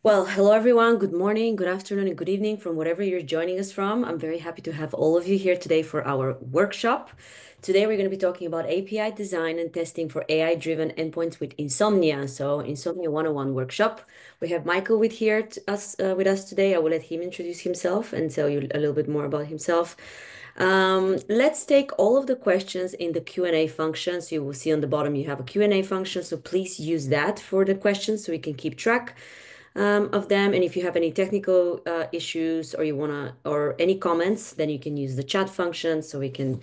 Well, hello everyone. Good morning, good afternoon, and good evening from wherever you're joining us from. I'm very happy to have all of you here today for our workshop. Today, we're going to be talking about API design and testing for AI-driven endpoints with Insomnia. So, Insomnia 101 workshop. We have Michael with us today. I will let him introduce himself and tell you a little bit more about himself. Let's take all of the questions in the Q&A function. So you will see on the bottom you have a Q&A function. So please use that for the questions so we can keep track of them. And if you have any technical issues or you wanna or any comments, then you can use the chat function so we can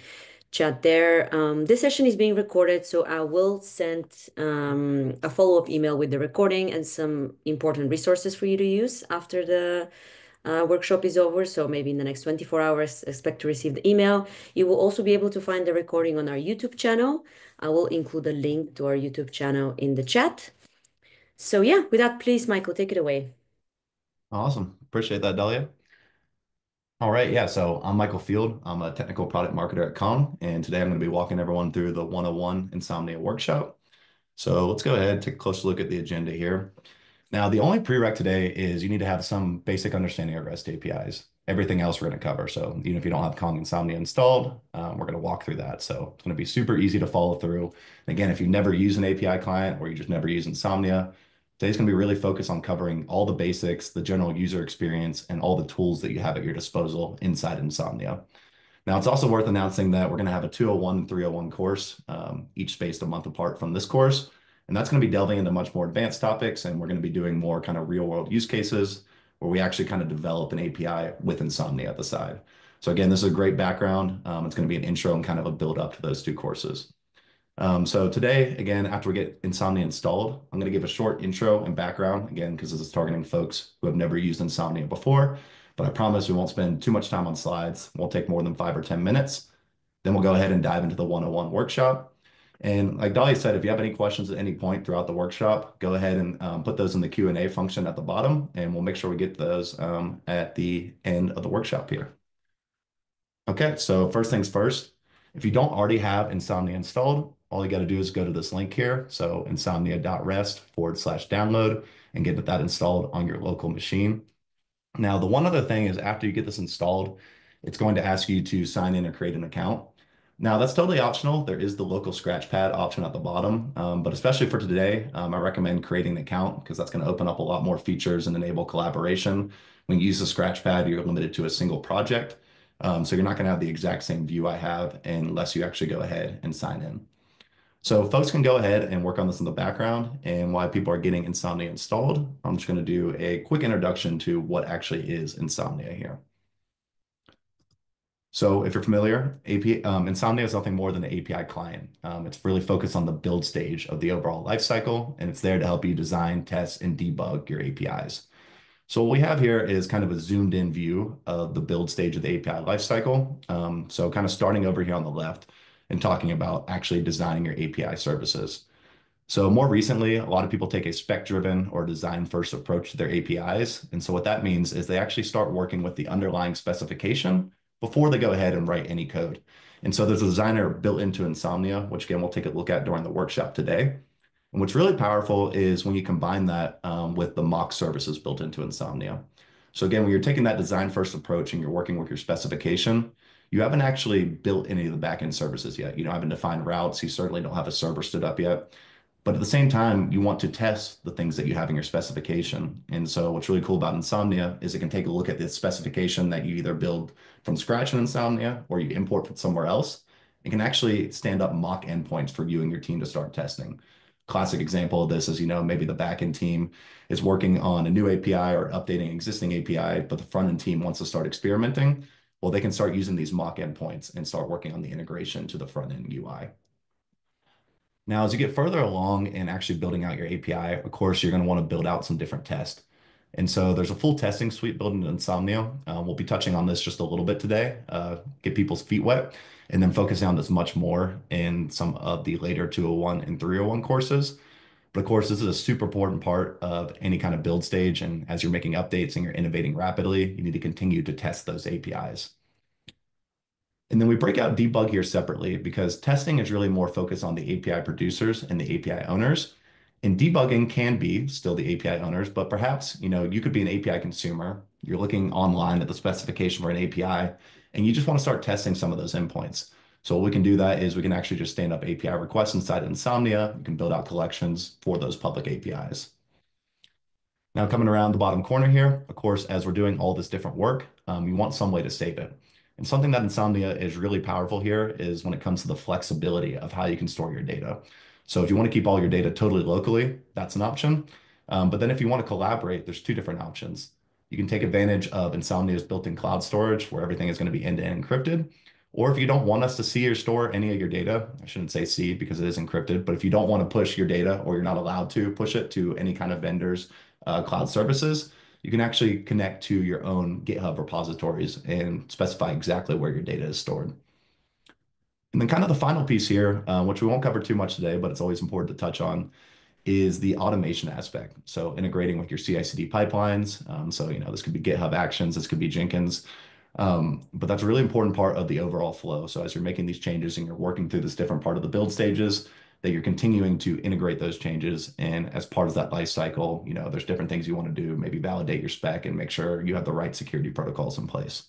chat there. This session is being recorded, so I will send a follow-up email with the recording and some important resources for you to use after the workshop is over. So maybe in the next 24 hours, expect to receive the email. You will also be able to find the recording on our YouTube channel. I will include a link to our YouTube channel in the chat. So yeah, with that, please, Michael, take it away. Awesome. Appreciate that, Dahlia. All right. Yeah. So I'm Michael Field. I'm a technical product marketer at Calm. And today I'm going to be walking everyone through the 101 Insomnia workshop. So let's go ahead and take a closer look at the agenda here. Now, the only prereq today is you need to have some basic understanding of REST APIs. Everything else we're going to cover. So even if you don't have Kong Insomnia installed, we're going to walk through that. So it's going to be super easy to follow through. And again, if you've never used an API client or you just never use Insomnia, today's going to be really focused on covering all the basics, the general user experience, and all the tools that you have at your disposal inside Insomnia. Now, it's also worth announcing that we're going to have a 201 and 301 course, each spaced a month apart from this course. And that's going to be delving into much more advanced topics. And we're going to be doing more kind of real world use cases where we actually kind of develop an API with Insomnia at the side. So again, this is a great background. It's going to be an intro and kind of a build up to those two courses. So today, again, after we get Insomnia installed, I'm going to give a short intro and background, again, because this is targeting folks who have never used Insomnia before. But I promise we won't spend too much time on slides. Won't take more than 5 or 10 minutes. Then we'll go ahead and dive into the 101 workshop. And like Dahlia said, if you have any questions at any point throughout the workshop, go ahead and put those in the Q&A function at the bottom, and we'll make sure we get those at the end of the workshop here. Okay, so first things first, if you don't already have Insomnia installed, all you got to do is go to this link here. So insomnia.rest/download and get that installed on your local machine. Now, the one other thing is after you get this installed, it's going to ask you to sign in or create an account. Now, that's totally optional. There is the local Scratchpad option at the bottom, but especially for today, I recommend creating an account because that's going to open up a lot more features and enable collaboration. When you use the Scratchpad, you're limited to a single project. So you're not going to have the exact same view I have unless you actually go ahead and sign in. So folks can go ahead and work on this in the background. And while people are getting Insomnia installed, I'm just going to do a quick introduction to what actually is Insomnia here. So if you're familiar, Insomnia is nothing more than an API client. It's really focused on the build stage of the overall lifecycle, and it's there to help you design, test, and debug your APIs. So what we have here is kind of a zoomed in view of the build stage of the API lifecycle. So kind of starting over here on the left and talking about actually designing your API services. So more recently, a lot of people take a spec-driven or design-first approach to their APIs. And so what that means is they actually start working with the underlying specification before they go ahead and write any code. And so there's a designer built into Insomnia, which again, we'll take a look at during the workshop today. And what's really powerful is when you combine that with the mock services built into Insomnia. So again, when you're taking that design-first approach and you're working with your specification, you haven't actually built any of the backend services yet. You don't have defined routes. You certainly don't have a server stood up yet. But at the same time, you want to test the things that you have in your specification. And so what's really cool about Insomnia is it can take a look at the specification that you either build from scratch in Insomnia or you import from somewhere else. It can actually stand up mock endpoints for you and your team to start testing. Classic example of this is, maybe the backend team is working on a new API or updating an existing API, but the front end team wants to start experimenting. Well, they can start using these mock endpoints and start working on the integration to the front end UI. Now, as you get further along in actually building out your API, of course, you're going to want to build out some different tests. And so there's a full testing suite built into Insomnia. We'll be touching on this just a little bit today, get people's feet wet, and then focusing on this much more in some of the later 201 and 301 courses. But of course, this is a super important part of any kind of build stage. And as you're making updates and you're innovating rapidly, you need to continue to test those APIs. And then we break out debug here separately because testing is really more focused on the API producers and the API owners. And debugging can be still the API owners, but perhaps, you could be an API consumer. You're looking online at the specification for an API, and you just want to start testing some of those endpoints. So what we can do that is we can actually just stand up API requests inside Insomnia. You can build out collections for those public APIs. Now coming around the bottom corner here, of course, as we're doing all this different work, you want some way to save it. And something that Insomnia is really powerful here is when it comes to the flexibility of how you can store your data. So if you want to keep all your data totally locally, that's an option. But then if you want to collaborate, there's two different options. You can take advantage of Insomnia's built-in cloud storage where everything is going to be end-to-end encrypted. Or if you don't want us to see or store any of your data, I shouldn't say see because it is encrypted, but if you don't want to push your data or you're not allowed to push it to any kind of vendors cloud services, you can actually connect to your own GitHub repositories and specify exactly where your data is stored. And then kind of the final piece here, which we won't cover too much today, but it's always important to touch on, is the automation aspect. So integrating with your CI/CD pipelines. So, this could be GitHub Actions, this could be Jenkins. But that's a really important part of the overall flow. So as you're making these changes and you're working through this different part of the build stages, that you're continuing to integrate those changes. And as part of that life cycle, there's different things you want to do, maybe validate your spec and make sure you have the right security protocols in place.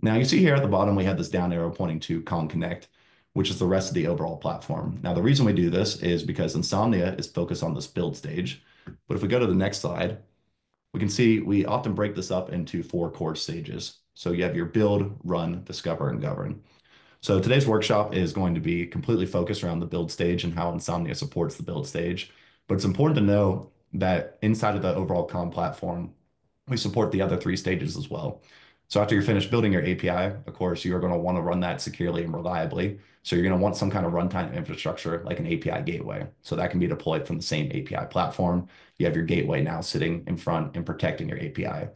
Now you see here at the bottom, we have this down arrow pointing to Kong Connect, which is the rest of the overall platform. Now, the reason we do this is because Insomnia is focused on this build stage. But if we go to the next slide, we can see we often break this up into 4 core stages. So you have your build, run, discover, and govern. So today's workshop is going to be completely focused around the build stage and how Insomnia supports the build stage. But it's important to know that inside of the overall Calm platform, we support the other 3 stages as well. So after you're finished building your API, of course, you are going to want to run that securely and reliably. So you're going to want some kind of runtime infrastructure like an API gateway. So that can be deployed from the same API platform. You have your gateway now sitting in front and protecting your API.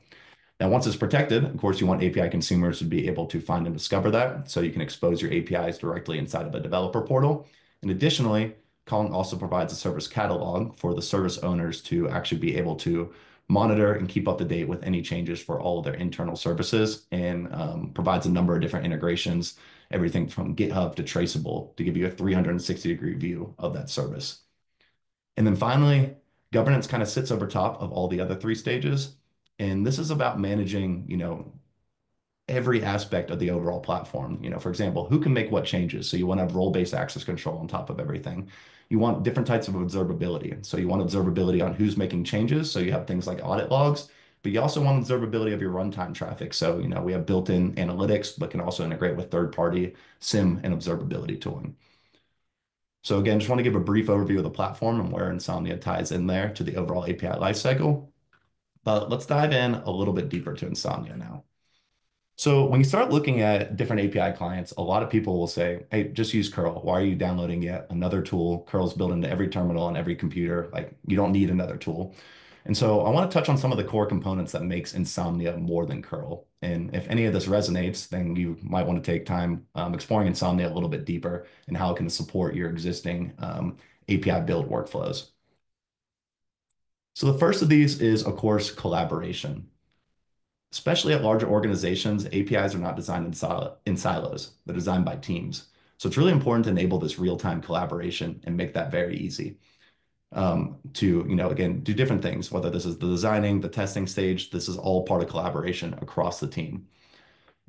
Now, once it's protected, of course, you want API consumers to be able to find and discover that. So you can expose your APIs directly inside of a developer portal. And additionally, Kong also provides a service catalog for the service owners to actually be able to monitor and keep up to date with any changes for all of their internal services and provides a number of different integrations, everything from GitHub to Traceable to give you a 360-degree view of that service. And then finally, governance kind of sits over top of all the other 3 stages. And this is about managing, every aspect of the overall platform. For example, who can make what changes? So you want to have role-based access control on top of everything. You want different types of observability. So you want observability on who's making changes. So you have things like audit logs, but you also want observability of your runtime traffic. So, we have built-in analytics, but can also integrate with third-party SIM and observability tooling. So again, just want to give a brief overview of the platform and where Insomnia ties in there to the overall API lifecycle. But let's dive in a little bit deeper to Insomnia now. So when you start looking at different API clients, a lot of people will say, hey, just use curl. Why are you downloading yet another tool? Curl's built into every terminal on every computer. Like, you don't need another tool. And so I want to touch on some of the core components that makes Insomnia more than curl. And if any of this resonates, then you might want to take time exploring Insomnia a little bit deeper and how it can support your existing API build workflows. So the first of these is, of course, collaboration. Especially at larger organizations, APIs are not designed in silos. They're designed by teams. So it's really important to enable this real-time collaboration and make that very easy to, again, do different things, whether this is the designing, the testing stage, this is all part of collaboration across the team.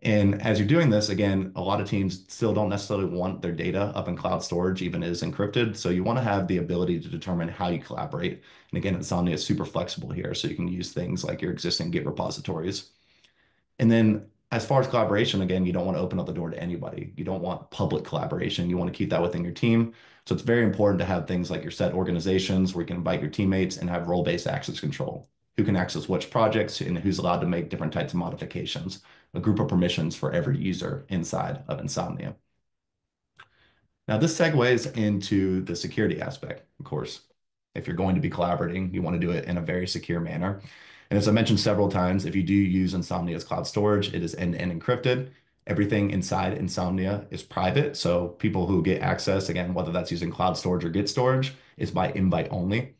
And as you're doing this, again, a lot of teams still don't necessarily want their data up in cloud storage, even as encrypted. So you want to have the ability to determine how you collaborate. And again, Insomnia is super flexible here. So you can use things like your existing Git repositories. And then as far as collaboration, again, you don't want to open up the door to anybody. You don't want public collaboration. You want to keep that within your team. So it's very important to have things like your set organizations where you can invite your teammates and have role-based access control. Who can access which projects and who's allowed to make different types of modifications, a group of permissions for every user inside of Insomnia. Now, this segues into the security aspect, of course. If you're going to be collaborating, you want to do it in a very secure manner. And as I mentioned several times, if you do use Insomnia's cloud storage, it is end-to-end encrypted. Everything inside Insomnia is private. So people who get access, again, whether that's using cloud storage or Git storage, is by invite only.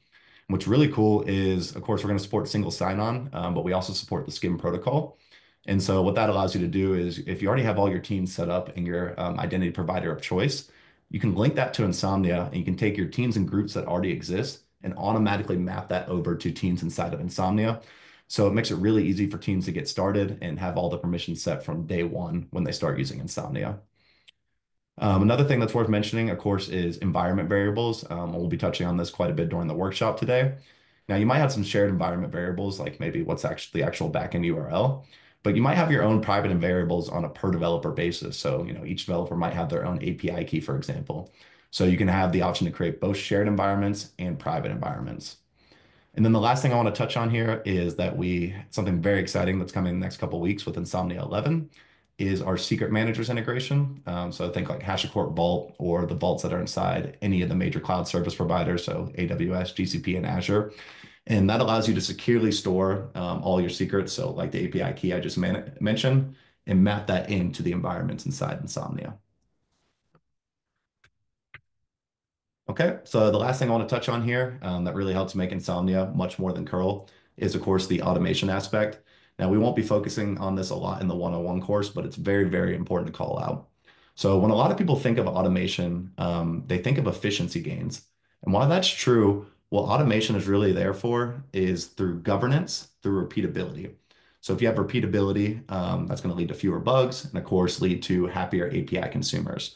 What's really cool is, of course, we're going to support single sign-on, but we also support the SCIM protocol. And so what that allows you to do is if you already have all your teams set up in your identity provider of choice, You can link that to Insomnia, and you can take your teams and groups that already exist and automatically map that over to teams inside of Insomnia. So it makes it really easy for teams to get started and have all the permissions set from day one when they start using Insomnia. Another thing that's worth mentioning, of course, is environment variables. We'll be touching on this quite a bit during the workshop today. Now, you might have some shared environment variables, like maybe what's actually the actual backend URL, but you might have your own private variables on a per developer basis. So, each developer might have their own API key, for example. So you can have the option to create both shared environments and private environments. And then the last thing I want to touch on here is that something very exciting that's coming in the next couple of weeks with Insomnia 11 is our secret managers integration. So think like HashiCorp Vault or the vaults that are inside any of the major cloud service providers, so AWS, GCP, and Azure. And that allows you to securely store all your secrets, so like the API key I just mentioned, and map that into the environments inside Insomnia. Okay, so the last thing I want to touch on here that really helps make Insomnia much more than curl is, of course, the automation aspect. Now, we won't be focusing on this a lot in the 101 course, but it's very, very important to call out. So when a lot of people think of automation, they think of efficiency gains. And while that's true, what automation is really there for is through governance, through repeatability. So if you have repeatability, that's going to lead to fewer bugs and, of course, lead to happier API consumers.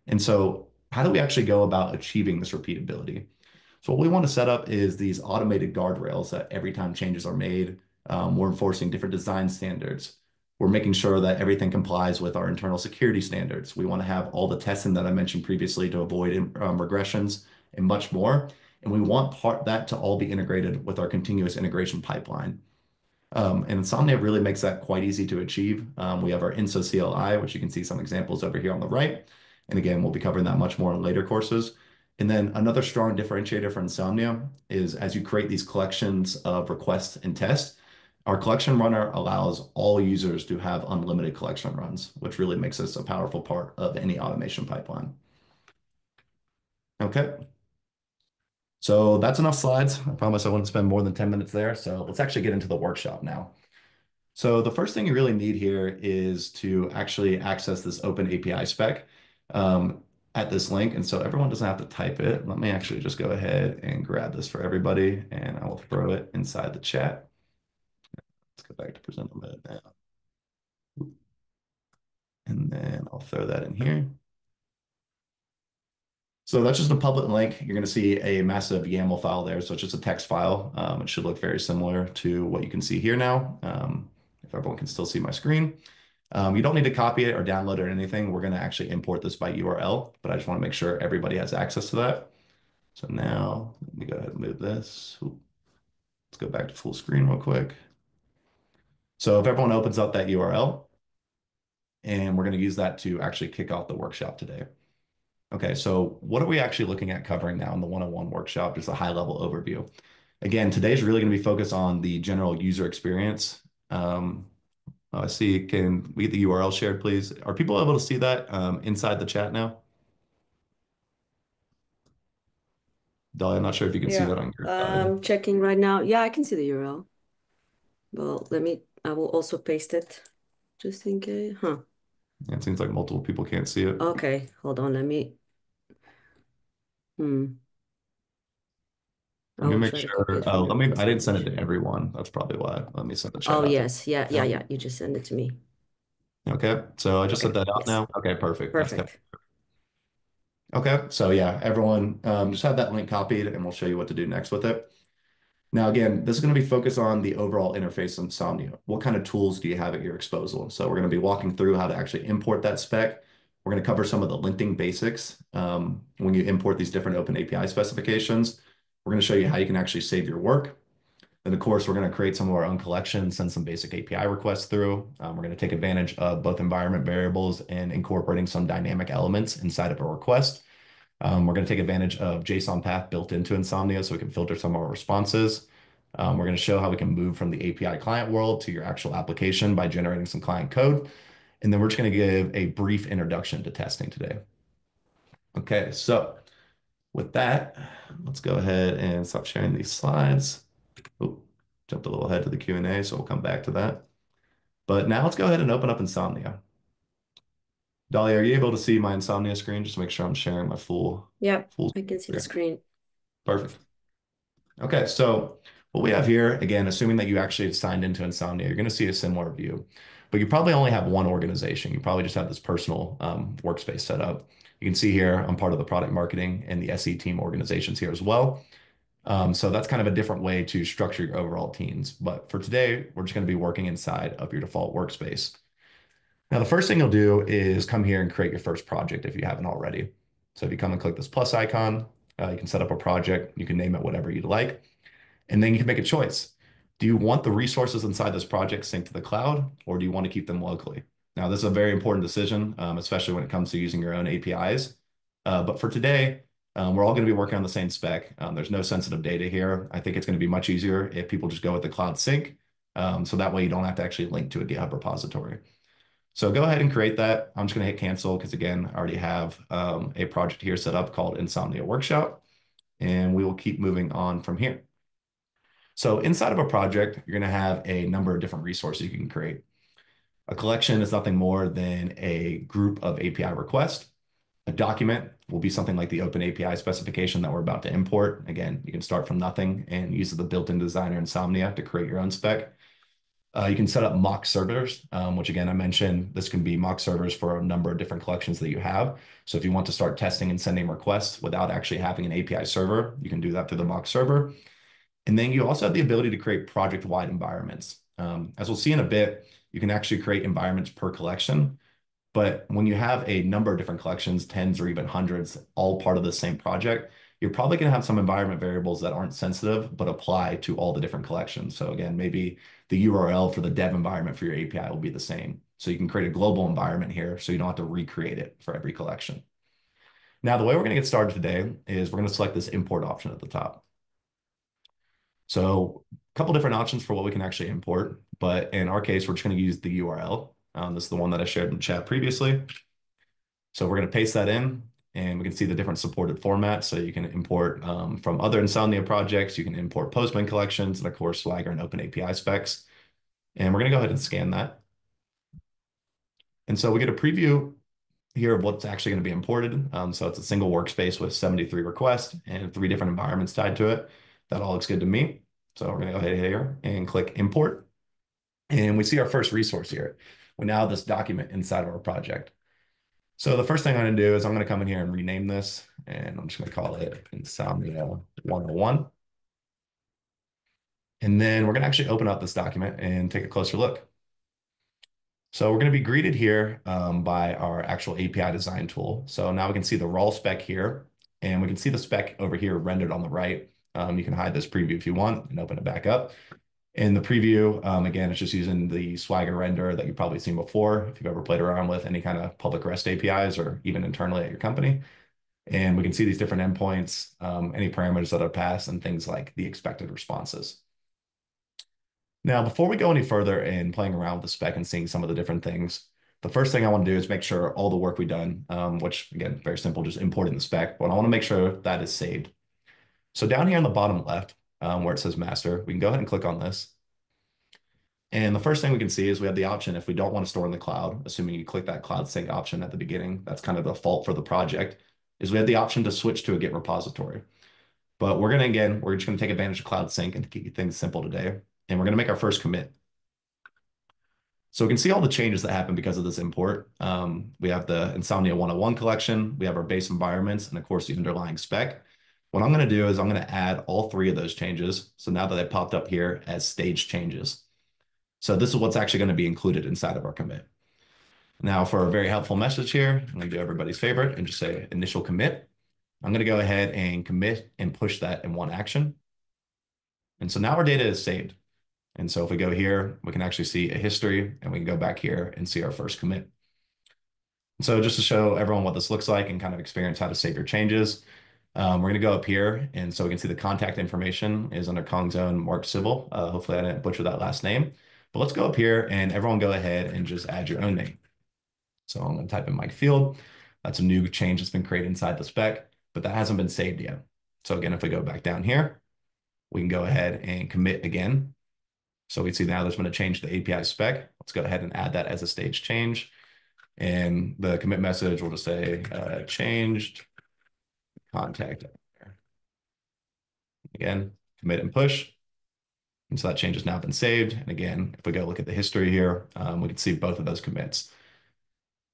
And so how do we actually go about achieving this repeatability? So what we want to set up is these automated guardrails that every time changes are made, we're enforcing different design standards. We're making sure that everything complies with our internal security standards. We want to have all the testing that I mentioned previously to avoid regressions and much more. And we want that to all be integrated with our continuous integration pipeline. And Insomnia really makes that quite easy to achieve. We have our INSO CLI, which you can see some examples over here on the right. And again, we'll be covering that much more in later courses. And then another strong differentiator for Insomnia is as you create these collections of requests and tests, our collection runner allows all users to have unlimited collection runs, which really makes this a powerful part of any automation pipeline. Okay. So that's enough slides. I promise I wouldn't spend more than 10 minutes there. So let's actually get into the workshop now. So the first thing you really need here is to actually access this open API spec at this link. And so everyone doesn't have to type it. Let me actually just go ahead and grab this for everybody, and I will throw it inside the chat. Let's go back to present a minute now. And then I'll throw that in here. So that's just a public link. You're going to see a massive YAML file there. So it's just a text file. It should look very similar to what you can see here now. If everyone can still see my screen. You don't need to copy it or download it or anything. We're going to actually import this by URL, but I just want to make sure everybody has access to that. So now let me go ahead and move this. Let's go back to full screen real quick. So if everyone opens up that URL, and we're going to use that to actually kick off the workshop today. Okay, so what are we actually looking at covering now in the 101 workshop? Just a high level overview. Again, today's really going to be focused on the general user experience. I see, can we get the URL shared, please? Are people able to see that inside the chat now? Dolly, I'm not sure if you can see Yeah, that on your side. I'm checking right now. Yeah, I can see the URL. Well, I will also paste it just in case. Huh. Yeah, it seems like multiple people can't see it. Okay, hold on. I Let me will make try to copy sure. it from your I didn't send it to presentation. everyone. That's probably why. Let me send the chat Oh, out to yes. Yeah, yeah, now. yeah. You just send it to me. Okay, so I just sent Okay, that out yes. now. Okay, perfect. That's good. Perfect. Okay, so yeah, everyone just have that link copied and we'll show you what to do next with it. Now, again, this is going to be focused on the overall interface of Insomnia. What kind of tools do you have at your disposal? So we're going to be walking through how to actually import that spec. We're going to cover some of the linting basics when you import these different open API specifications. We're going to show you how you can actually save your work. Then, of course, we're going to create some of our own collections, send some basic API requests through. We're going to take advantage of both environment variables and incorporating some dynamic elements inside of a request. We're going to take advantage of JSON path built into Insomnia so we can filter some of our responses. We're going to show how we can move from the API client world to your actual application by generating some client code. And then we're just going to give a brief introduction to testing today. Okay, so with that, let's go ahead and stop sharing these slides. Oh, jumped a little ahead to the Q&A, so we'll come back to that. But now let's go ahead and open up Insomnia. Dolly, are you able to see my Insomnia screen? Just to make sure I'm sharing my Yep, full I can see the screen. screen. Perfect. Okay, so what we have here, again, assuming that you actually have signed into Insomnia, you're going to see a similar view, but you probably only have one organization. You probably just have this personal workspace set up. You can see here, I'm part of the product marketing and the SE team organizations here as well. So that's kind of a different way to structure your overall teams. But for today, we're just going to be working inside of your default workspace. Now, the first thing you'll do is come here and create your first project if you haven't already. So if you come and click this plus icon, you can set up a project. You can name it whatever you'd like. And then you can make a choice. Do you want the resources inside this project synced to the cloud, or do you want to keep them locally? Now, this is a very important decision, especially when it comes to using your own APIs. But for today, we're all going to be working on the same spec. There's no sensitive data here. I think it's going to be much easier if people just go with the cloud sync. So that way you don't have to actually link to a GitHub repository. So go ahead and create that. I'm just going to hit cancel because, again, I already have a project here set up called Insomnia Workshop, and we will keep moving on from here. So inside of a project, you're going to have a number of different resources you can create. A collection is nothing more than a group of API requests. A document will be something like the Open API specification that we're about to import. Again, you can start from nothing and use the built-in designer Insomnia to create your own spec. You can set up mock servers, which again, I mentioned, this can be mock servers for a number of different collections that you have. So if you want to start testing and sending requests without actually having an API server, you can do that through the mock server. And then you also have the ability to create project-wide environments. As we'll see in a bit, you can actually create environments per collection. But when you have a number of different collections, tens or even hundreds, all part of the same project, you're probably going to have some environment variables that aren't sensitive, but apply to all the different collections. So again, maybe the URL for the dev environment for your API will be the same. So you can create a global environment here so you don't have to recreate it for every collection. Now, the way we're going to get started today is we're going to select this import option at the top. So a couple different options for what we can actually import, but in our case, we're just going to use the URL. This is the one that I shared in the chat previously. So we're going to paste that in, and we can see the different supported formats. So you can import from other Insomnia projects, you can import Postman collections, and of course, Swagger and Open API specs. And we're going to go ahead and scan that. And so we get a preview here of what's actually going to be imported. So it's a single workspace with 73 requests and 3 different environments tied to it. That all looks good to me. So we're going to go ahead here and click import. And we see our first resource here. We now have this document inside of our project. So the first thing I'm going to do is I'm going to come in here and rename this. And I'm just going to call it Insomnia 101. And then we're going to actually open up this document and take a closer look. So we're going to be greeted here by our actual API design tool. So now we can see the raw spec here, and we can see the spec over here rendered on the right. You can hide this preview if you want and open it back up. In the preview, again, it's just using the Swagger render that you've probably seen before if you've ever played around with any kind of public REST APIs or even internally at your company. And we can see these different endpoints, any parameters that are passed, and things like the expected responses. Now, before we go any further in playing around with the spec and seeing some of the different things, the first thing I want to do is make sure all the work we've done, which again, very simple, just importing the spec, but I want to make sure that is saved. So down here on the bottom left, where it says master, we can go ahead and click on this. And the first thing we can see is we have the option if we don't want to store in the cloud, assuming you click that cloud sync option at the beginning, that's kind of the default for the project, is we have the option to switch to a Git repository. But we're going to, again, we're just going to take advantage of cloud sync and keep things simple today. And we're going to make our first commit. So we can see all the changes that happen because of this import. We have the Insomnia 101 collection, we have our base environments, and of course the underlying spec. What I'm going to do is I'm going to add all 3 of those changes. So now that they popped up here as stage changes. So this is what's actually going to be included inside of our commit. Now for a very helpful message here, I'm going to do everybody's favorite and just say initial commit. I'm going to go ahead and commit and push that in one action. And so now our data is saved. And so if we go here, we can actually see a history, and we can go back here and see our first commit. And so just to show everyone what this looks like and kind of experience how to save your changes, we're going to go up here. And so we can see the contact information is under Kong's own Mark Civil. Hopefully I didn't butcher that last name. But let's go up here and everyone go ahead and just add your own name. So I'm going to type in Mike Field. That's a new change that's been created inside the spec, but that hasn't been saved yet. So again, if we go back down here, we can go ahead and commit again. So we see now there's been a change to the API spec. Let's go ahead and add that as a stage change. And the commit message will just say changed contact. Again, commit and push. And so that change has now been saved. And again, if we go look at the history here, we can see both of those commits.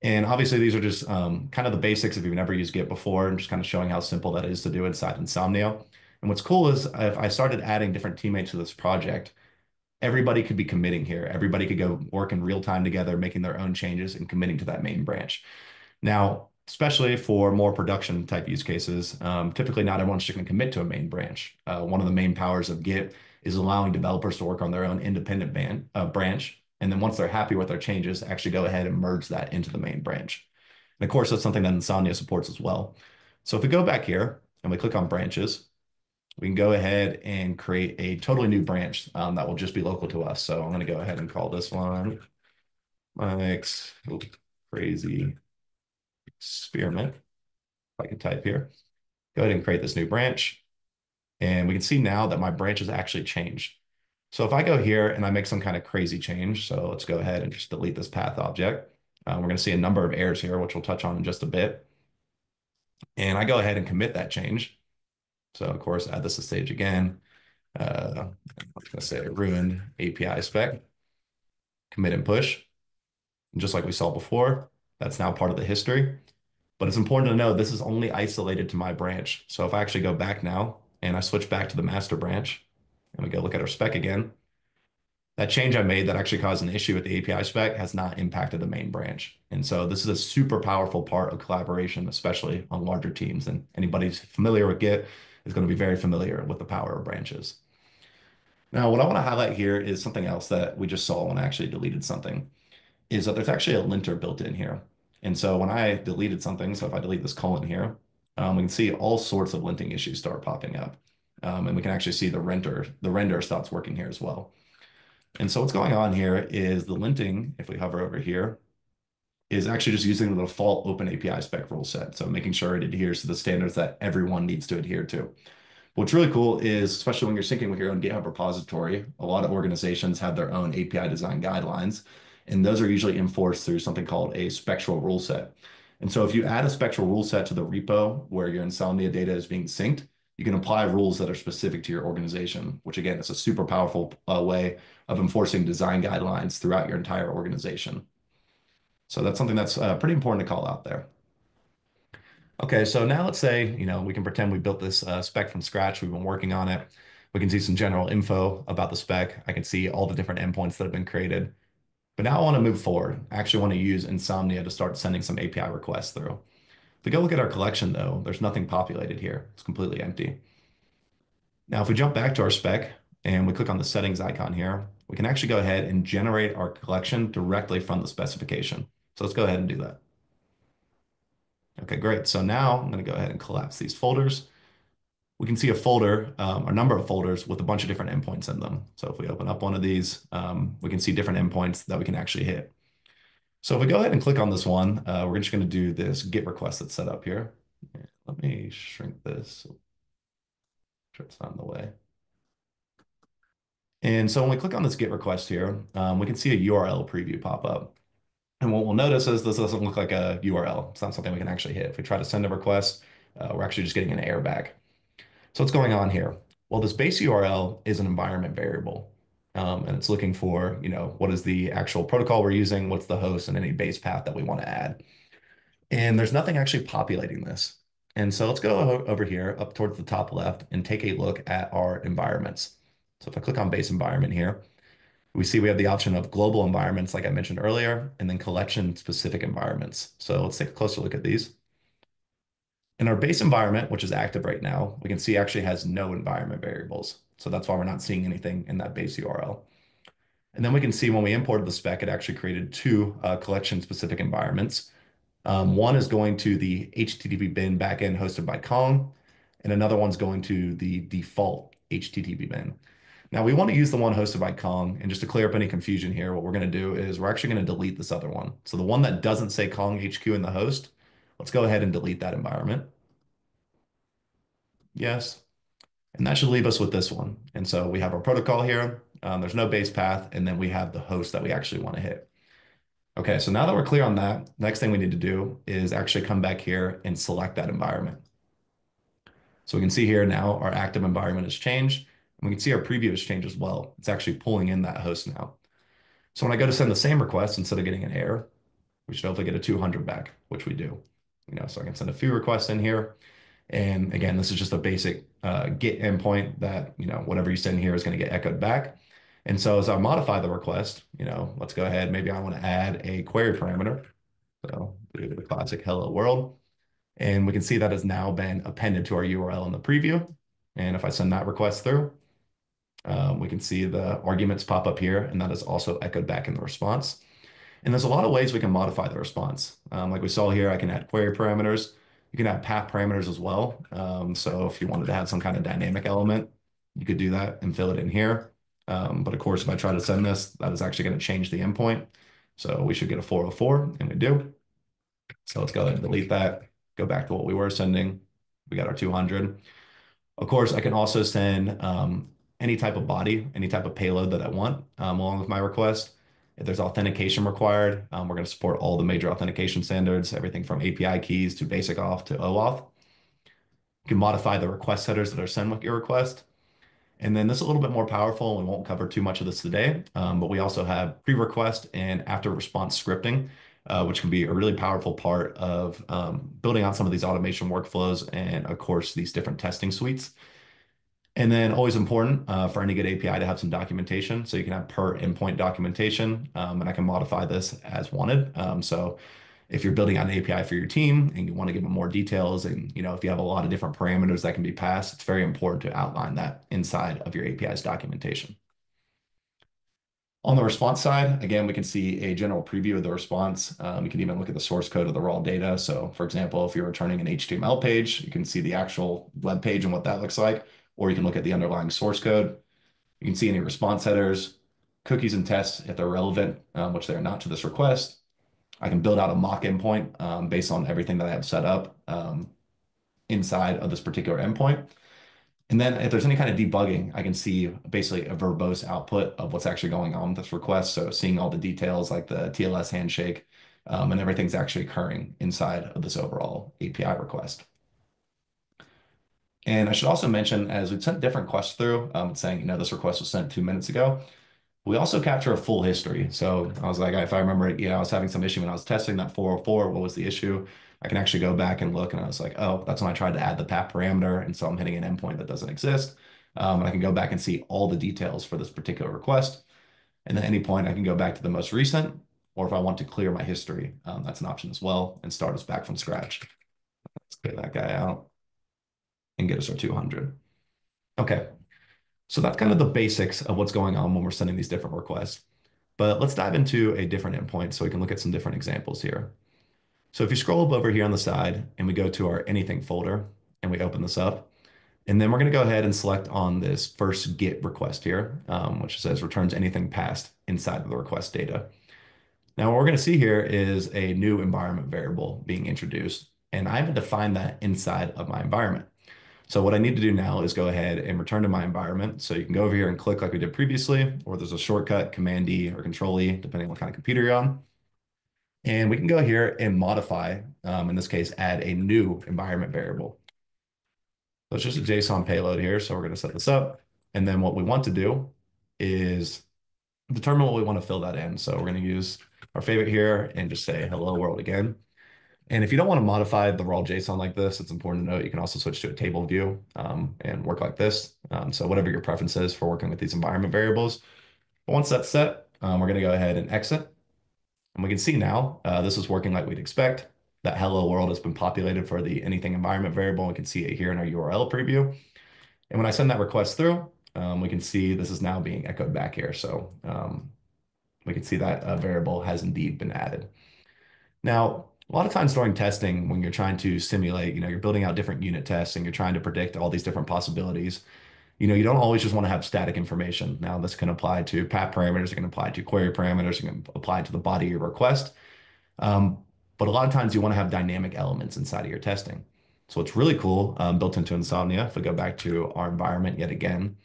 And obviously, these are just kind of the basics if you've never used Git before, and just kind of showing how simple that is to do inside Insomnio. And what's cool is if I started adding different teammates to this project, everybody could be committing here. Everybody could go work in real time together, making their own changes and committing to that main branch. Now, especially for more production type use cases, typically not everyone's just going to commit to a main branch. One of the main powers of Git is allowing developers to work on their own independent branch. And then once they're happy with their changes, actually go ahead and merge that into the main branch. And of course, that's something that Insomnia supports as well. So if we go back here and we click on branches, we can go ahead and create a totally new branch that will just be local to us. So I'm going to go ahead and call this one Mike's Crazy Experiment. If I can type here, go ahead and create this new branch. And we can see now that my branch has actually changed. So if I go here and I make some kind of crazy change, so let's go ahead and just delete this path object. We're going to see a number of errors here, which we'll touch on in just a bit. And I go ahead and commit that change. So of course, add this to stage again. I'm just going to say ruined API spec, commit and push. And just like we saw before, that's now part of the history. But it's important to know this is only isolated to my branch. So if I actually go back now and I switch back to the master branch and we go look at our spec again, that change I made that actually caused an issue with the API spec has not impacted the main branch. And so this is a super powerful part of collaboration, especially on larger teams. And anybody who's familiar with Git is going to be very familiar with the power of branches. Now, what I want to highlight here is something else that we just saw when I actually deleted something, is that there's actually a linter built in here. And so when I deleted something, so if I delete this colon here, we can see all sorts of linting issues start popping up. And we can actually see the render stops working here as well. And so what's going on here is the linting, if we hover over here, is actually just using the default Open API spec rule set. So making sure it adheres to the standards that everyone needs to adhere to. What's really cool is, especially when you're syncing with your own GitHub repository, a lot of organizations have their own API design guidelines, and those are usually enforced through something called a spectral rule set. And so if you add a spectral rule set to the repo where your Insomnia data is being synced, you can apply rules that are specific to your organization, which again is a super powerful way of enforcing design guidelines throughout your entire organization. So that's something that's pretty important to call out there. Okay, so now let's say, we can pretend we built this spec from scratch. We've been working on it. We can see some general info about the spec. I can see all the different endpoints that have been created. But now I want to move forward. I actually want to use Insomnia to start sending some API requests through. If we go look at our collection, though, there's nothing populated here. It's completely empty. Now, if we jump back to our spec and we click on the settings icon here, we can actually go ahead and generate our collection directly from the specification. So let's go ahead and do that. Okay, great. So now I'm going to go ahead and collapse these folders. We can see a folder, a number of folders with a bunch of different endpoints in them. So if we open up one of these, we can see different endpoints that we can actually hit. So if we go ahead and click on this one, we're just going to do this GET request that's set up here. Let me shrink this. Sure it's not in the way. And so when we click on this GET request here, we can see a URL preview pop up. And what we'll notice is this doesn't look like a URL. It's not something we can actually hit. If we try to send a request, we're actually just getting an error back. So what's going on here? Well, this base URL is an environment variable. And it's looking for, what is the actual protocol we're using, what's the host, and any base path that we want to add. And there's nothing actually populating this. And so let's go over here up towards the top left and take a look at our environments. So if I click on base environment here, we see we have the option of global environments, like I mentioned earlier, and then collection specific environments. So let's take a closer look at these. In our base environment, which is active right now, we can see actually has no environment variables. So that's why we're not seeing anything in that base URL. And then we can see when we imported the spec, it actually created two collection specific environments. One is going to the HTTP bin backend hosted by Kong, and another one's going to the default HTTP bin. Now we want to use the one hosted by Kong, and just to clear up any confusion here, what we're going to do is we're actually going to delete this other one. So the one that doesn't say Kong HQ in the host, let's go ahead and delete that environment. Yes. And that should leave us with this one. And so we have our protocol here. There's no base path, and then we have the host that we actually want to hit. Okay, so now that we're clear on that, next thing we need to do is actually come back here and select that environment. So we can see here now our active environment has changed, and we can see our preview has changed as well. It's actually pulling in that host now. So when I go to send the same request, instead of getting an error, we should hopefully get a 200 back, which we do. So I can send a few requests in here. And again, this is just a basic get endpoint that, whatever you send here is going to get echoed back. And so as I modify the request, let's go ahead. Maybe I want to add a query parameter. So do the classic hello world. And we can see that has now been appended to our URL in the preview. And if I send that request through, we can see the arguments pop up here, and that is also echoed back in the response. And there's a lot of ways we can modify the response. Like we saw here, I can add query parameters. You can add path parameters as well. So if you wanted to have some kind of dynamic element, you could do that and fill it in here. But of course, if I try to send this, that is actually going to change the endpoint. So we should get a 404, and we do. So let's go ahead and delete that. Go back to what we were sending. We got our 200. Of course, I can also send any type of body, any type of payload that I want along with my request. If there's authentication required, we're going to support all the major authentication standards, everything from API keys to basic auth to OAuth. You can modify the request headers that are sent with your request. And then this is a little bit more powerful. We won't cover too much of this today, but we also have pre-request and after response scripting, which can be a really powerful part of building out some of these automation workflows and, of course, these different testing suites. And then always important for any good API to have some documentation. So you can have per endpoint documentation, and I can modify this as wanted. So if you're building out an API for your team and you want to give them more details, and if you have a lot of different parameters that can be passed, it's very important to outline that inside of your API's documentation. On the response side, again, we can see a general preview of the response. We can even look at the source code of the raw data. So for example, if you're returning an HTML page, you can see the actual web page and what that looks like, or you can look at the underlying source code. You can see any response headers, cookies and tests if they're relevant, which they're not to this request. I can build out a mock endpoint based on everything that I have set up inside of this particular endpoint. And then if there's any kind of debugging, I can see basically a verbose output of what's actually going on with this request. So seeing all the details like the TLS handshake and everything's actually occurring inside of this overall API request. And I should also mention, as we've sent different requests through, it's saying, this request was sent 2 minutes ago. We also capture a full history. So I was like, if I remember, I was having some issue when I was testing that 404. What was the issue? I can actually go back and look, and I was like, oh, that's when I tried to add the path parameter, and so I'm hitting an endpoint that doesn't exist. And I can go back and see all the details for this particular request. And at any point, I can go back to the most recent, or if I want to clear my history, that's an option as well, and start us back from scratch. Let's clear that guy out and get us our 200. Okay, so that's kind of the basics of what's going on when we're sending these different requests. But let's dive into a different endpoint so we can look at some different examples here. So if you scroll up over here on the side and we go to our anything folder and we open this up, and then we're going to go ahead and select on this first GET request here, which says returns anything passed inside of the request data. Now, what we're going to see here is a new environment variable being introduced, and I haven't defined that inside of my environment. So what I need to do now is go ahead and return to my environment. So you can go over here and click like we did previously, or there's a shortcut, Command D or Control E, depending on what kind of computer you're on. And we can go here and modify, in this case, add a new environment variable. So it's just a JSON payload here. So we're going to set this up. And then what we want to do is determine what we want to fill that in. So we're going to use our favorite here and just say hello world again. And if you don't want to modify the raw JSON like this, it's important to note you can also switch to a table view and work like this. So whatever your preference is for working with these environment variables. But once that's set, we're going to go ahead and exit. And we can see now this is working like we'd expect. That hello world has been populated for the anything environment variable. We can see it here in our URL preview. And when I send that request through, we can see this is now being echoed back here. So we can see that variable has indeed been added. Now, a lot of times during testing, when you're trying to simulate, you're building out different unit tests and you're trying to predict all these different possibilities. You don't always just want to have static information. Now, this can apply to path parameters, it can apply to query parameters, it can apply to the body of your request. But a lot of times you want to have dynamic elements inside of your testing. So what's really cool, built into Insomnia, if we go back to our environment yet again,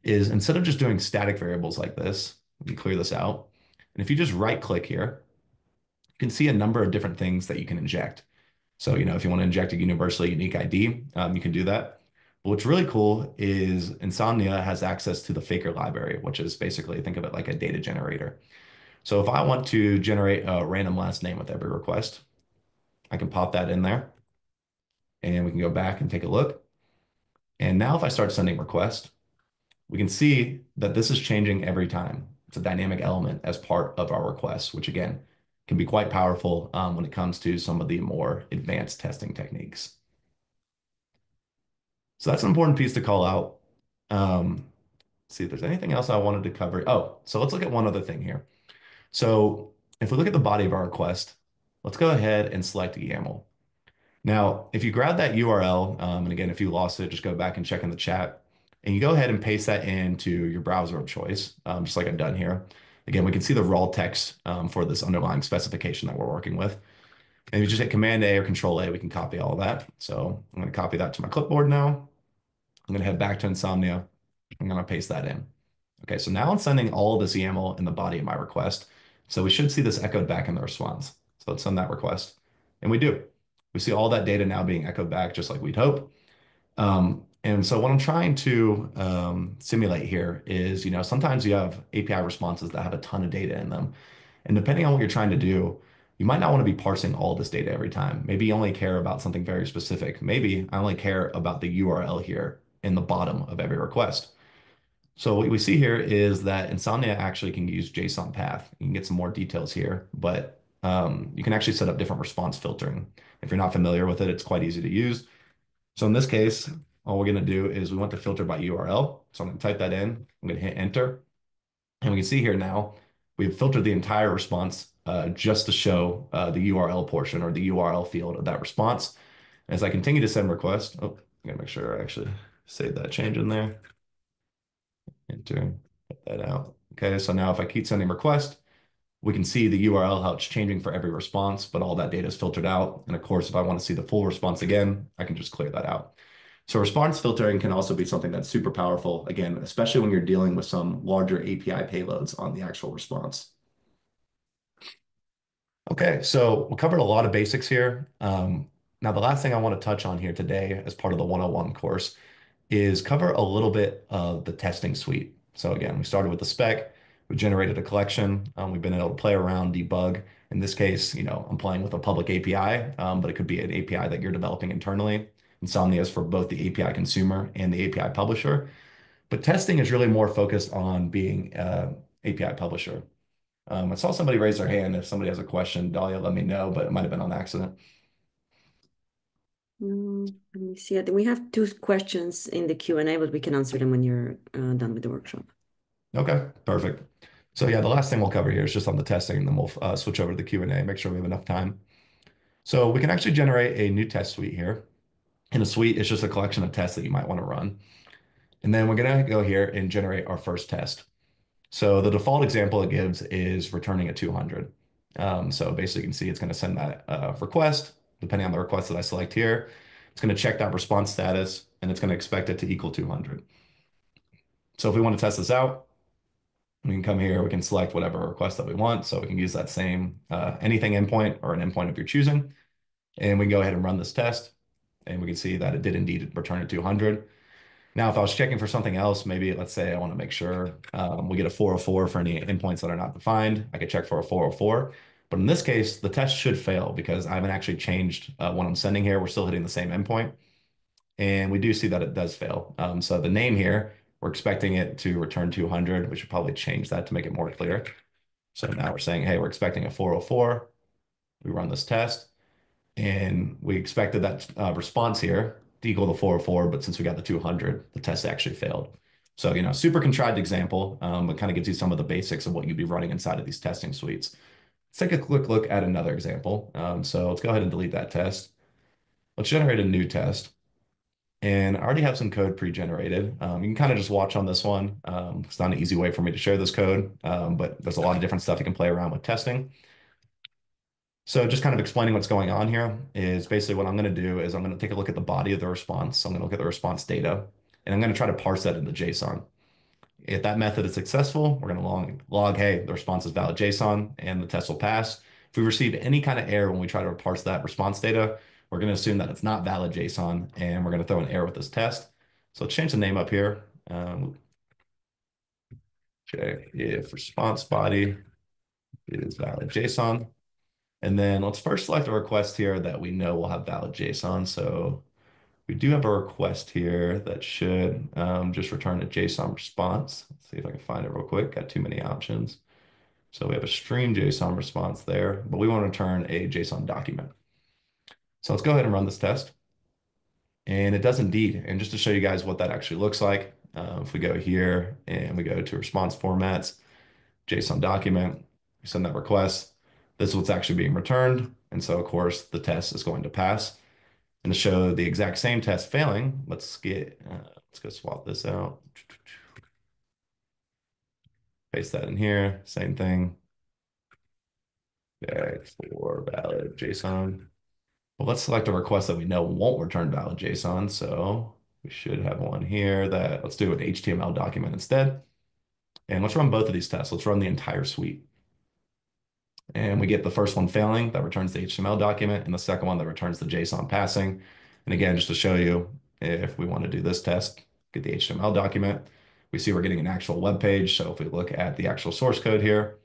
is instead of just doing static variables like this, you clear this out. And if you just right click here, you can see a number of different things that you can inject. So, if you want to inject a universally unique ID, you can do that. But what's really cool is Insomnia has access to the Faker library, which is basically, think of it like a data generator. So if I want to generate a random last name with every request, I can pop that in there and we can go back and take a look. And now if I start sending requests, we can see that this is changing every time. It's a dynamic element as part of our requests, which again, can be quite powerful when it comes to some of the more advanced testing techniques. So that's an important piece to call out. See if there's anything else I wanted to cover. Oh, so let's look at one other thing here. So if we look at the body of our request, let's go ahead and select YAML. Now, if you grab that URL, and again, if you lost it, just go back and check in the chat, and you go ahead and paste that into your browser of choice, just like I've done here. Again, we can see the raw text for this underlying specification that we're working with. And if you just hit Command A or Control A, we can copy all of that. So I'm going to copy that to my clipboard now. I'm going to head back to Insomnia. I'm going to paste that in. Okay, so now I'm sending all of this YAML in the body of my request. So we should see this echoed back in the response. So let's send that request. And we do. We see all that data now being echoed back just like we'd hope. And so what I'm trying to simulate here is, sometimes you have API responses that have a ton of data in them. And depending on what you're trying to do, you might not want to be parsing all this data every time. Maybe you only care about something very specific. Maybe I only care about the URL here in the bottom of every request. So what we see here is that Insomnia actually can use JSON path. You can get some more details here, but you can actually set up different response filtering. If you're not familiar with it, it's quite easy to use. So in this case, all we're going to do is we want to filter by URL. So I'm going to type that in. I'm going to hit enter. And we can see here now, we've filtered the entire response just to show the URL portion or the URL field of that response. As I continue to send requests, oh, I gotta make sure I actually save that change in there. Enter, get that out. Okay, so now if I keep sending requests, we can see the URL, how it's changing for every response, but all that data is filtered out. And of course, if I want to see the full response again, I can just clear that out. So response filtering can also be something that's super powerful, again, especially when you're dealing with some larger API payloads on the actual response. Okay, so we covered a lot of basics here. Now, the last thing I want to touch on here today as part of the 101 course is cover a little bit of the testing suite. So again, we started with the spec, we generated a collection, we've been able to play around, debug. In this case, I'm playing with a public API, but it could be an API that you're developing internally. Insomnia is for both the API consumer and the API publisher. But testing is really more focused on being API publisher. I saw somebody raise their hand. If somebody has a question, Dahlia, let me know, but it might have been on accident. Let me see. I think we have two questions in the Q&A, but we can answer them when you're done with the workshop. Okay, perfect. So yeah, the last thing we'll cover here is just on the testing, and then we'll switch over to the Q&A, make sure we have enough time. So we can actually generate a new test suite here. And a suite is just a collection of tests that you might want to run. And then we're going to go here and generate our first test. So the default example it gives is returning a 200. So basically you can see it's going to send that request, depending on the request that I select here. It's going to check that response status, and it's going to expect it to equal 200. So if we want to test this out, we can come here, we can select whatever request that we want. So we can use that same anything endpoint or an endpoint of your choosing. And we can go ahead and run this test. And we can see that it did indeed return a 200. Now, if I was checking for something else, maybe let's say I want to make sure we get a 404 for any endpoints that are not defined. I could check for a 404. But in this case, the test should fail because I haven't actually changed what I'm sending here. We're still hitting the same endpoint. And we do see that it does fail. So the name here, we're expecting it to return 200. We should probably change that to make it more clear. So now we're saying, hey, we're expecting a 404. We run this test. And we expected that response here to equal the 404, but since we got the 200, the test actually failed. So, super contrived example, but kind of gives you some of the basics of what you'd be running inside of these testing suites. Let's take a quick look at another example. So let's go ahead and delete that test. Let's generate a new test. And I already have some code pre-generated. You can kind of just watch on this one. It's not an easy way for me to share this code, but there's a lot of different stuff you can play around with testing. So just kind of explaining what's going on here is basically what I'm going to do is I'm going to take a look at the body of the response. So I'm going to look at the response data, and I'm going to try to parse that into JSON. If that method is successful, we're going to log, hey, the response is valid JSON, and the test will pass. If we receive any kind of error when we try to parse that response data, we're going to assume that it's not valid JSON, and we're going to throw an error with this test. So let's change the name up here. Check if response body is valid JSON. And then let's first select a request here that we know will have valid JSON. So we do have a request here that should just return a JSON response. Let's see if I can find it real quick. Got too many options. So we have a stream JSON response there, but we want to return a JSON document. So let's go ahead and run this test. And it does indeed. And just to show you guys what that actually looks like, if we go here and we go to response formats, JSON document, we send that request. This is what's actually being returned. And so, of course, the test is going to pass. And to show the exact same test failing, let's go swap this out. Paste that in here. Same thing. Check for valid JSON. Well, let's select a request that we know won't return valid JSON. So we should have one here that let's do an HTML document instead. And let's run both of these tests. Let's run the entire suite. And we get the first one failing that returns the HTML document, and the second one that returns the JSON passing. And again, just to show you, if we want to do this test, get the HTML document, we see we're getting an actual web page. So if we look at the actual source code here,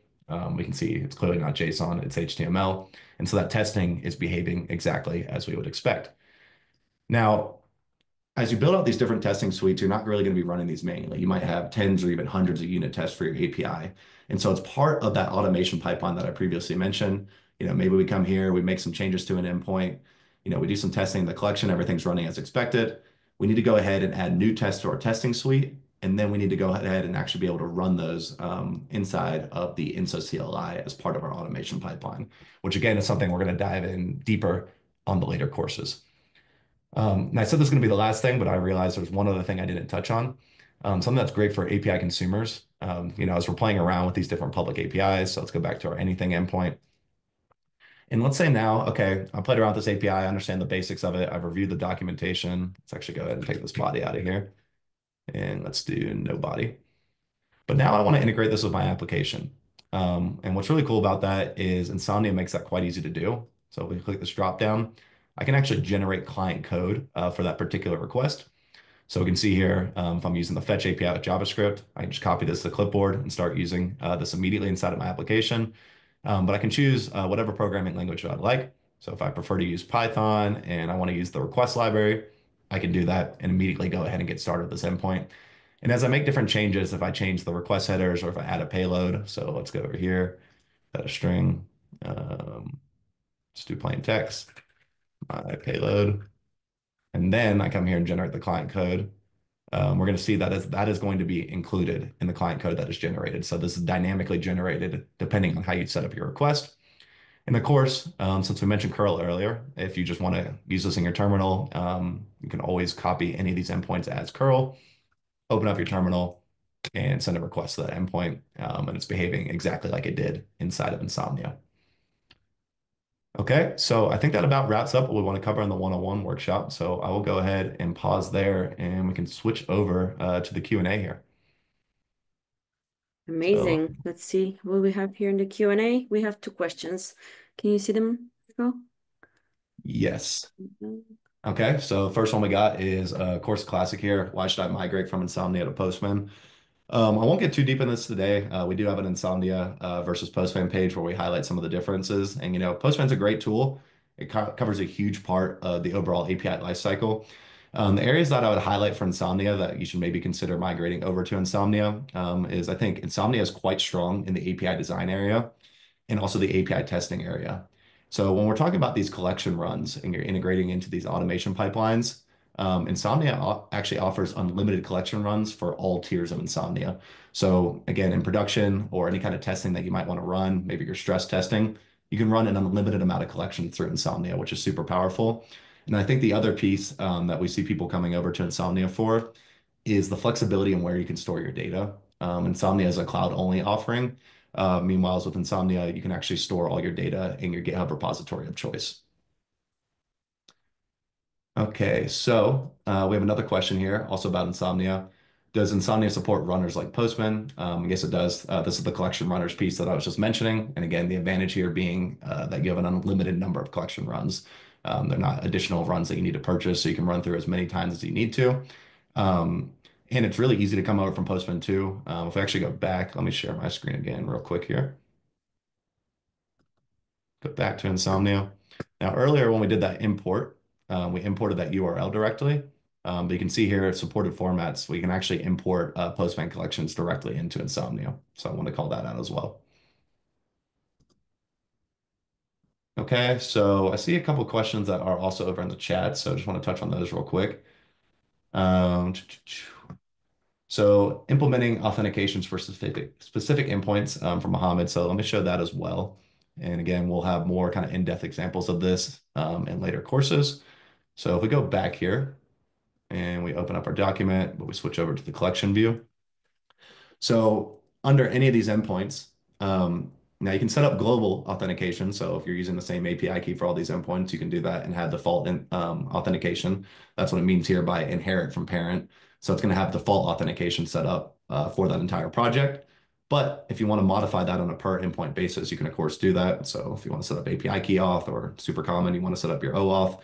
we can see it's clearly not JSON, it's HTML. And so that testing is behaving exactly as we would expect. Now, as you build out these different testing suites, you're not really going to be running these manually. You might have tens or even hundreds of unit tests for your API. And so it's part of that automation pipeline that I previously mentioned. Maybe we come here, we make some changes to an endpoint, we do some testing in the collection, everything's running as expected. We need to go ahead and add new tests to our testing suite. And then we need to go ahead and actually be able to run those inside of the INSO CLI as part of our automation pipeline, which again is something we're going to dive in deeper on the later courses. And I said this is going to be the last thing, but I realized there's one other thing I didn't touch on. Something that's great for API consumers. As we're playing around with these different public APIs, so let's go back to our anything endpoint. And let's say now, okay, I played around with this API, I understand the basics of it. I've reviewed the documentation. Let's actually go ahead and take this body out of here. And let's do no body. But now I want to integrate this with my application. And what's really cool about that is Insomnia makes that quite easy to do. So if we click this drop down, I can actually generate client code for that particular request. So we can see here, if I'm using the Fetch API with JavaScript, I can just copy this to the clipboard and start using this immediately inside of my application. But I can choose whatever programming language I'd like. So if I prefer to use Python and I want to use the request library, I can do that and immediately go ahead and get started with this endpoint. And as I make different changes, if I change the request headers or if I add a payload, so let's go over here, add a string, let's do plain text, my payload, and then I come here and generate the client code. We're going to see that is going to be included in the client code that is generated. So this is dynamically generated depending on how you set up your request. And of course, since we mentioned curl earlier, if you just want to use this in your terminal, you can always copy any of these endpoints as curl, open up your terminal, and send a request to that endpoint, and it's behaving exactly like it did inside of Insomnia. Okay, so I think that about wraps up what we want to cover in the 101 workshop. So I will go ahead and pause there and we can switch over to the Q&A here. So Amazing. Let's see what we have here in the Q&A. We have two questions. Can you see them, Nico? yes. Mhm. Okay, so the first one we got is Course Classic here. Why should I migrate from Insomnia to Postman? I won't get too deep in this today. We do have an Insomnia versus Postman page where we highlight some of the differences. And Postman's a great tool. It covers a huge part of the overall API lifecycle. The areas that I would highlight for Insomnia that you should maybe consider migrating over to Insomnia is I think Insomnia is quite strong in the API design area and also the API testing area. So when we're talking about these collection runs and you're integrating into these automation pipelines, Insomnia actually offers unlimited collection runs for all tiers of Insomnia. So again, in production or any kind of testing that you might want to run, maybe you're stress testing, you can run an unlimited amount of collections through Insomnia, which is super powerful. And I think the other piece that we see people coming over to Insomnia for is the flexibility in where you can store your data. Insomnia is a cloud-only offering. Meanwhile, with Insomnia, you can actually store all your data in your GitHub repository of choice. Okay, so we have another question here also about Insomnia. Does Insomnia support runners like Postman? Yes, it does. This is the collection runners piece that I was just mentioning. And again, the advantage here being that you have an unlimited number of collection runs. They're not additional runs that you need to purchase, so you can run through as many times as you need to. Um, and it's really easy to come over from Postman too. If I actually go back, let me share my screen again real quick here. Go back to Insomnia. Now, earlier when we did that import, we imported that URL directly. But you can see here supported formats. We can actually import Postman collections directly into Insomnia. So I want to call that out as well. Okay, so I see a couple questions that are also over in the chat. So I just want to touch on those real quick. Um, so implementing authentications for specific endpoints from Mohammed. So let me show that as well. And again, we'll have more kind of in-depth examples of this in later courses. So if we go back here and we open up our document, but we switch over to the collection view. So under any of these endpoints, now you can set up global authentication. So if you're using the same API key for all these endpoints, you can do that and have default authentication. That's what it means here by inherit from parent. So it's going to have default authentication set up for that entire project. But if you want to modify that on a per endpoint basis, you can of course do that. So if you want to set up API key auth or super common, you want to set up your OAuth,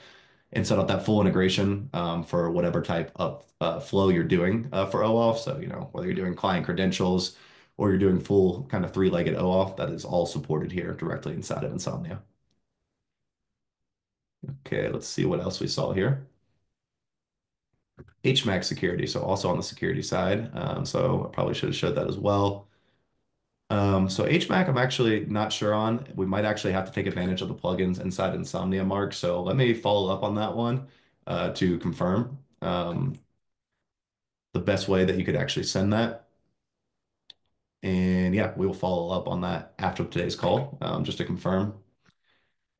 and set up that full integration for whatever type of flow you're doing for OAuth. So, whether you're doing client credentials or you're doing full kind of three-legged OAuth, that is all supported here directly inside of Insomnia. Okay, let's see what else we saw here. HMAC security, so also on the security side. So I probably should have showed that as well. So HMAC, I'm actually not sure on. We might actually have to take advantage of the plugins inside Insomnia, Mark. So let me follow up on that one to confirm the best way that you could actually send that. And yeah, we will follow up on that after today's call, just to confirm.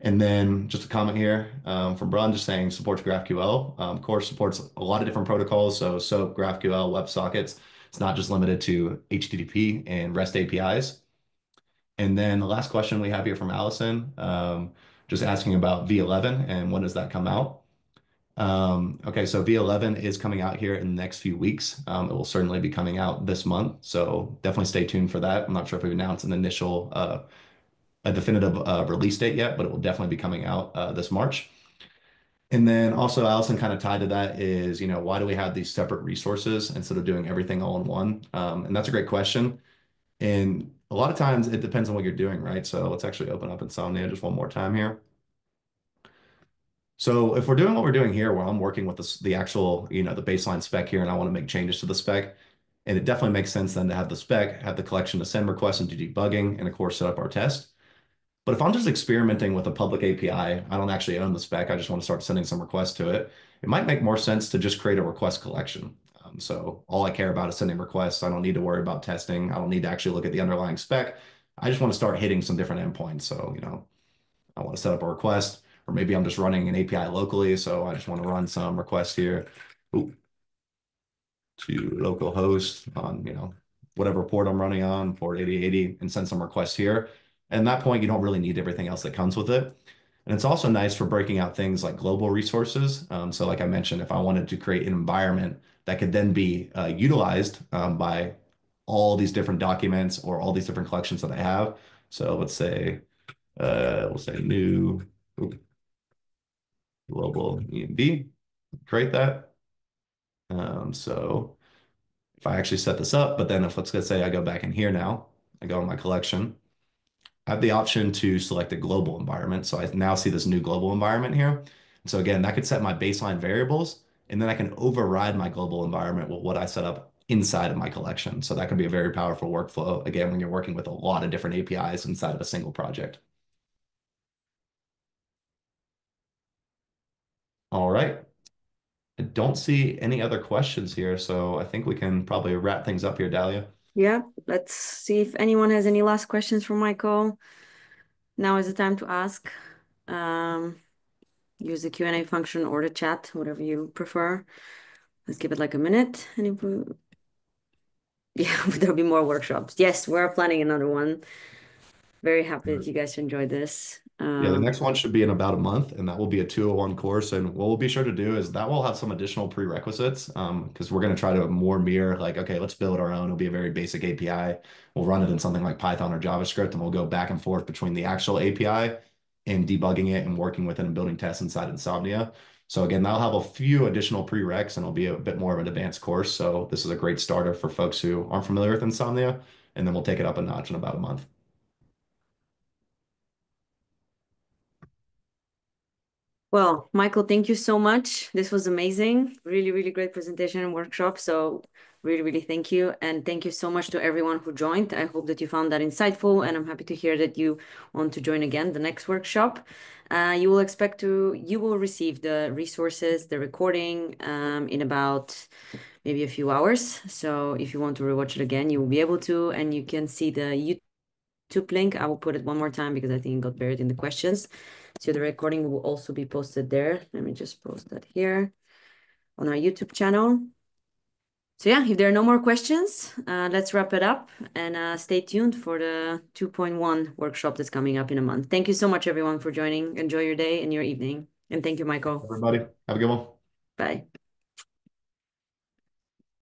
And then just a comment here from Brun just saying supports GraphQL. Of course, supports a lot of different protocols. So SOAP, GraphQL, WebSockets. It's not just limited to HTTP and REST APIs. And then the last question we have here from Allison, just asking about V11 and when does that come out? Okay, so V11 is coming out here in the next few weeks. It will certainly be coming out this month, so definitely stay tuned for that. I'm not sure if we've announced an initial, a definitive release date yet, but it will definitely be coming out this March. And then also, Allison, kind of tied to that is, why do we have these separate resources instead of doing everything all in one? And that's a great question. And a lot of times it depends on what you're doing, right? So let's actually open up Insomnia just one more time here. So if we're doing what we're doing here, where I'm working with the actual, the baseline spec here, and I want to make changes to the spec, and it definitely makes sense then to have the spec, have the collection to send requests and do debugging, and of course set up our test. But if I'm just experimenting with a public API, I don't actually own the spec, I just want to start sending some requests to it, it might make more sense to just create a request collection. So all I care about is sending requests. I don't need to worry about testing. I don't need to actually look at the underlying spec. I just want to start hitting some different endpoints. So, I want to set up a request, or maybe I'm just running an API locally, so I just want to run some requests here to localhost on, whatever port I'm running on, port 8080, and send some requests here. And at that point, you don't really need everything else that comes with it. And it's also nice for breaking out things like global resources. So like I mentioned, if I wanted to create an environment that could then be utilized by all these different documents or all these different collections that I have. So let's say, we'll say new global EMB, create that. So if I actually set this up, but then if let's say I go back in here now, I go in my collection, I have the option to select a global environment. So I now see this new global environment here. And so again, that could set my baseline variables, and then I can override my global environment with what I set up inside of my collection. So that can be a very powerful workflow, again, when you're working with a lot of different APIs inside of a single project. All right. I don't see any other questions here, so I think we can probably wrap things up here, Dahlia. Yeah, let's see if anyone has any last questions for Michael. Now is the time to ask. Use the Q&A function or the chat, whatever you prefer. Let's give it like a minute. And if we... Yeah, there'll be more workshops. Yes, we're planning another one. Very happy that you guys enjoyed this. Yeah, the Um, next one should be in about a month, and that will be a 201 course. And what we'll be sure to do is that will have some additional prerequisites, because we're going to try to more mirror like, okay, let's build our own. It'll be a very basic API. We'll run it in something like Python or JavaScript, and we'll go back and forth between the actual API and debugging it and working with it and building tests inside Insomnia. So again, that'll have a few additional prereqs, and it'll be a bit more of an advanced course. So this is a great starter for folks who aren't familiar with Insomnia, and then we'll take it up a notch in about a month. well, Michael, thank you so much. This was amazing. Really, really great presentation and workshop. So really, really thank you. And thank you so much to everyone who joined. I hope that you found that insightful, and I'm happy to hear that you want to join again the next workshop. You will receive the resources, the recording, in about maybe a few hours. So if you want to rewatch it again, you will be able to, and you can see the YouTube link. I will put it one more time because I think it got buried in the questions. So the recording will also be posted there. Let me just post that here on our YouTube channel. So yeah, if there are no more questions, let's wrap it up and stay tuned for the 2.1 workshop that's coming up in a month. Thank you so much, everyone, for joining. Enjoy your day and your evening. And thank you, Michael. Everybody, have a good one. Bye.